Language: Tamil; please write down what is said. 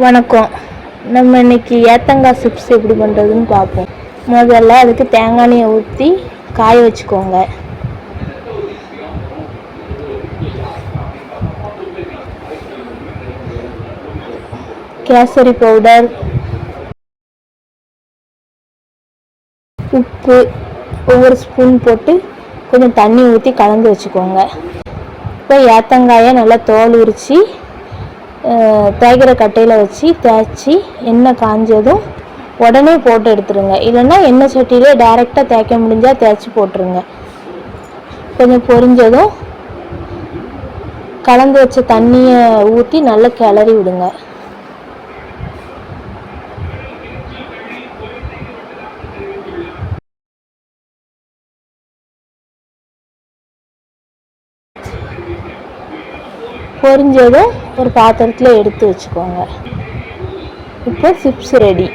வணக்கம். நம்ம இன்னைக்கு ஏத்தங்காய் சிப்ஸ் எப்படி பண்ணுறதுன்னு பார்ப்போம். முதல்ல அதுக்கு தேங்காய் எண்ணெயை ஊற்றி காய வச்சுக்கோங்க. கேசரி பவுடர், உப்பு ஒவ்வொரு ஸ்பூன் போட்டு கொஞ்சம் தண்ணி ஊற்றி கலந்து வச்சுக்கோங்க. இப்போ ஏத்தங்காயை நல்லா தோல் உரித்து தேய்க்கிற கட்டையில் வச்சு தேய்ச்சி எண்ணெய் காஞ்சதும் உடனே போட்டு எடுத்துருங்க. இல்லைன்னா எண்ணெய் சட்டியிலே டைரெக்டாக தேய்க்க முடிஞ்சால் தேய்ச்சி போட்டுருங்க. கொஞ்சம் பொரிஞ்சதும் கலந்து வச்ச தண்ணியை ஊற்றி நல்லா கிளறி விடுங்க. பொரிஞ்சதும் ஒரு பாத்திரத்தில் எடுத்து வச்சுக்கோங்க. இப்போ சிப்ஸ் ரெடி.